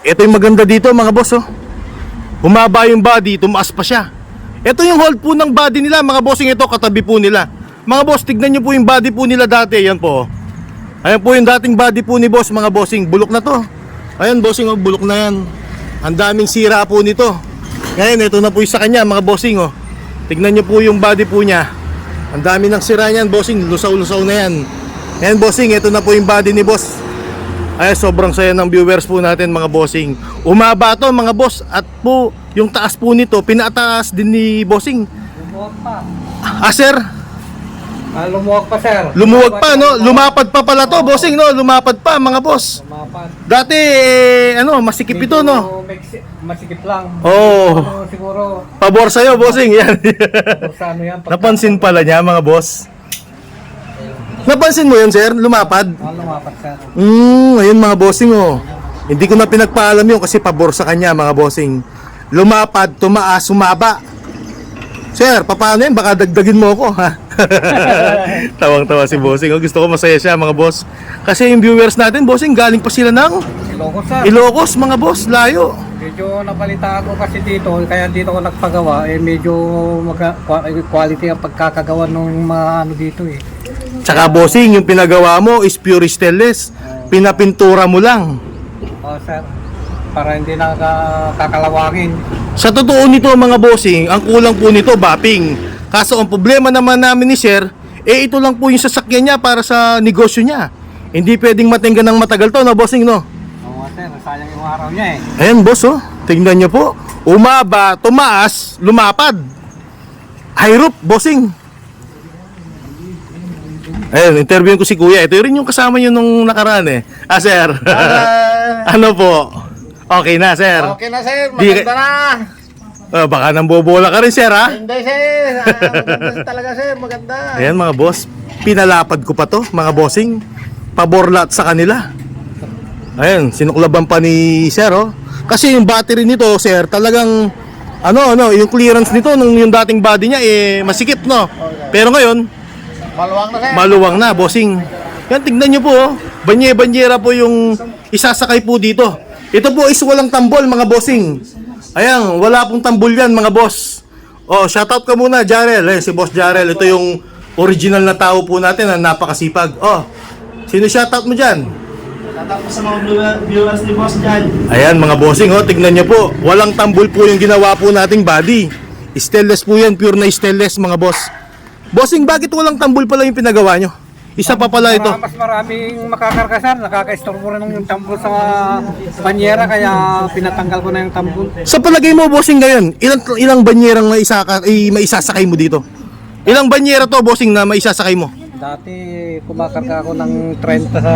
ito yung maganda dito mga boss, oh. Humaba yung body, tumaas pa siya. Ito yung hold po ng body nila mga bossing. Ito katabi po nila. Mga boss, tignan nyo po yung body po nila dati. Ayan po, oh. Ayan po yung dating body po ni boss mga bossing. Bulok na to. Ayan bossing, oh, bulok na yan. Ang daming sira po nito. Ngayon ito na po yung sa kanya mga bossing, oh. Tignan nyo po yung body po niya. Ang dami ng sira niyan bossing. Lusaw-lusaw na yan. Ayan bossing, ito na po yung body ni boss. Ay, sobrang saya ng viewers po natin mga bossing. Umaba to mga boss. At po, yung taas po nito, pinataas din ni bossing. Lumuwag pa. Ah sir, Lumuwag pa, sir. lumuwag pa no. Lumapad pa pala to bossing no. Lumapad pa mga boss. Lumapad. Dati ano, masikip ito no. Masikip lang. Oo. Ano, siguro, Pabor sa'yo bossing. Yan. sa ano yan. Napansin pala niya mga boss. Napansin mo yun sir? Lumapad. Lumapad, sir. Ayun mga bossing oh. Hindi ko na pinagpaalam yun kasi pabor sa kanya mga bossing. Lumapad, tumaas, sumaba. Sir, paano yan? Baka dagdagin mo ako ha. Tawang-tawa si bossing, oh. Gusto ko masaya siya mga boss. Kasi yung viewers natin bossing, galing pa sila ng Ilocos, sir. Ilocos mga boss, layo. Medyo napalitaan ko kasi dito, kaya dito ko nagpagawa, medyo quality ang pagkakagawa ng mga ano dito eh. Tsaka bossing, yung pinagawa mo is pure stainless. Pinapintura mo lang. Sir, para hindi nakakalawangin. Sa totoo nito mga bossing, ang kulang po nito bapping. Kaso ang problema naman namin ni sir, ito lang po yung sasakyan niya para sa negosyo niya. Hindi pwedeng matinggan ng matagal to, no bossing, no? Oo, sir, sayang yung araw niya eh. Ayan boss, oh. Tingnan nyo po. Umaba, tumaas, lumapad. High roof, bossing. Ayun, interviewin ko si kuya. Ito rin yung kasama nyo nung nakaraan eh. Ah, sir. Ano po? Okay na, sir. Okay na, sir. Di- Maganda na. Baka nang bobola ka rin, sir, ha? Hindi, sir. Maganda talaga, sir. Maganda. Ayan, mga boss. Pinalapad ko pa to, mga bossing. Paborlat sa kanila. Ayan, sinuklaban pa ni sir, oh. Kasi yung battery nito, sir, talagang yung clearance nito nung yung dating body niya masikip, no. Pero ngayon, Maluwang na, sir. maluwang na, bossing. Yan, tignan nyo po, oh. Banye-banyera po yung isasakay po dito. Ito po is walang tambol, mga bossing. Ayan, wala pong tambol yan, mga boss. Oh, shoutout ka muna, Jarel. Si Boss Jarel. Ito yung original na tao po natin na napakasipag. Oh, sino shoutout mo dyan? Shoutout po sa mga viewers ni Boss dyan. Ayan, mga bossing, oh. Tignan nyo po. Walang tambol po yung ginawa po nating body. Stainless po yan, pure na stainless, mga boss. Bossing, bakit walang tambol pala yung pinagawa nyo? Isa pa pala ito. Mas maraming makakarkasan. Nakaka-istorbo rin yung tambol sa banyera, kaya pinatanggal ko na yung tambol. Sa palagay mo, bossing, ngayon, ilang banyerang maisasakay mo dito? Ilang banyera to, bossing, na maisasakay mo? Dati kumakarga ako ng 30 sa...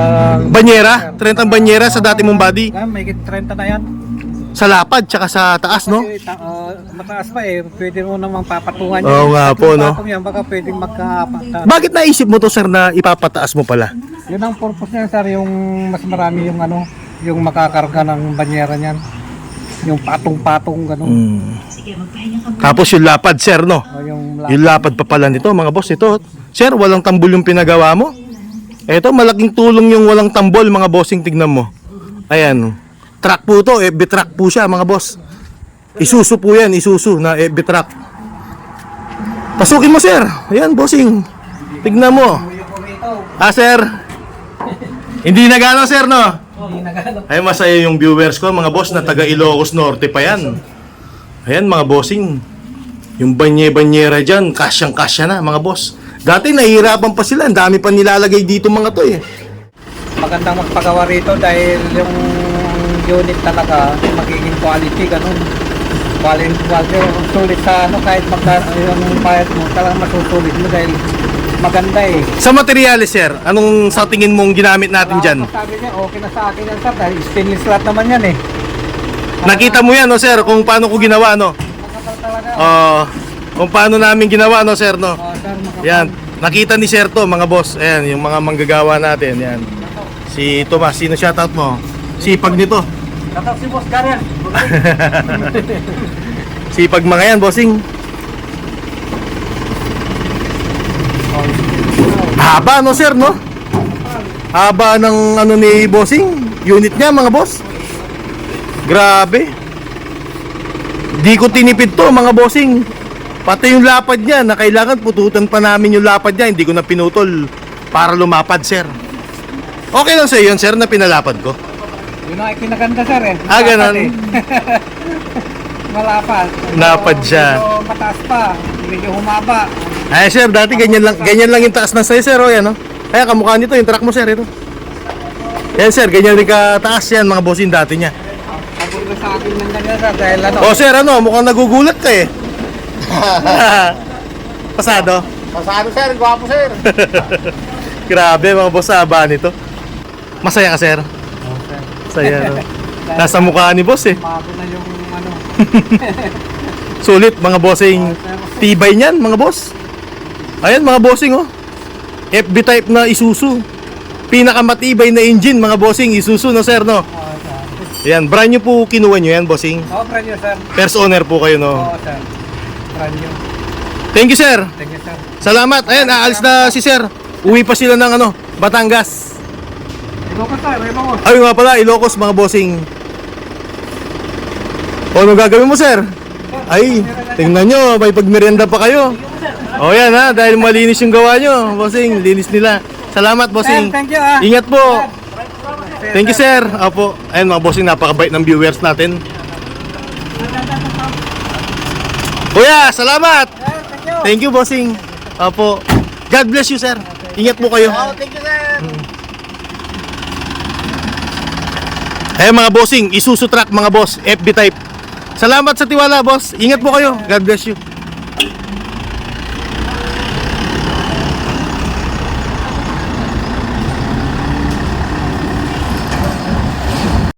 Banyera? 30 banyera sa dati mong body? May 30 na yan. Sa lapad, tsaka sa taas, no? Kasi, mataas pa eh. Pwede mo namang papatungan Oo nga po, no? Yan, baka pwedeng magkapata. Bakit naisip mo to, sir, na ipapataas mo pala? Yun ang purpose niya, sir. Yung mas marami yung yung makakarga ng banyera niyan. Yung patong-patong gano'n. Tapos yung lapad, sir, no? O Yung lapad pa pala nito, mga boss, ito. Sir, walang tambol yung pinagawa mo. Ito, malaking tulong yung walang tambol, mga bossing, tignan mo. Ayan. Truck po to, FB truck po siya, mga boss. Isuzu po yan, Isuzu na FB truck. Pasukin mo, sir. Ayan, bossing. Tignan mo. Ah, sir. Hindi nagano, sir, no? Ay, masaya yung viewers ko, mga boss, na taga Ilocos Norte pa yan. Ayan, mga bossing. Yung banye-banyera dyan, kasyang-kasya na, mga boss. Dati nahihirapan pa sila, ang dami pa nilalagay dito mga to eh. Magandang magpagawa rito dahil yung unit talaga magiging quality, ganun. Quality, sulit sa kahit yung bayad mo, talagang masusulit mo dahil maganda eh. Sa materyales, sir, anong sa tingin mong ginamit natin dyan? Sabi niya, okay na sa akin yan, sir, dahil stainless lahat naman yan eh. Nakita mo yan, no, sir, kung paano ko ginawa, no? Makapal talaga. Kung paano namin ginawa, no, sir, no? Sir, makapal. Yan, nakita ni sir to, mga boss. Ayan, yung mga manggagawa natin, yan. Si Tomas, sino shoutout mo? Sipag nito. Shoutout si Boss Garel. Sipag mga yan, bossing. Haba, no, sir, no? Haba ng ni bossing. Unit niya, mga boss. Grabe. Di ko tinipid to mga bossing. Pati yung lapad niya na kailangan pututan pa namin yung lapad niya. Hindi ko na pinutol para lumapad, sir. Okay lang sa'yo yun, sir, na pinalapad ko. Yun ang kinaganda, sir, eh. Ah, ganun. Malapad, eh. Malapad. Lapad siya. Medyo mataas pa. Medyo humaba. Ay, sir, dati ganyan lang yung taas ng sa'yo, sir. O, yan, o. Kaya kamukha nito, yung truck mo, sir, ito. Yan, sir, ganyan rin kataas yan, mga bossing dati niya. Abot na sa akin ng ganyan, sir, dahil ano. O, sir, ano, mukhang nagugulat ka eh. Pasado? Pasado sir, gwapo sir. Grabe, mga boss, haba nito. Masaya ka, sir? Saya, no? Nasa mukha ni boss eh. Bago na yung ano. Sulit, mga bossing. Tibay niyan, mga boss. Ayan, mga bossing, oh. FB type na Isuzu. Pinakamatibay na engine, mga bossing. Isuzu, no, sir, no? Ayan, brand new po kinuha nyo yan, bossing. Oo, brand new, sir. First owner po kayo, no? Oo, sir. Brand new. Thank you, sir. Thank you, sir. Salamat. Ayan, aalis na si sir. Uwi pa sila ng ano, Batangas. Ilocos, sir. Ilocos. Ay, nga pala, Ilocos, mga bossing. O, ano gagawin mo, sir? Ay, tingnan nyo, may pagmerienda pa kayo. O, yan ha, dahil malinis yung gawa nyo, bossing, linis nila. Salamat, bossing. Sir, thank you, ah. Ingat po. Thank you, sir. Opo. Ayun, mga bossing, napakabait ng viewers natin. Kuya, salamat. Thank you, bossing. Opo. God bless you, sir. Ingat po kayo. Thank you sir. Eh mga bossing, Isuzu truck mga boss, FB type. Salamat sa tiwala, boss. Ingat po kayo. God bless you.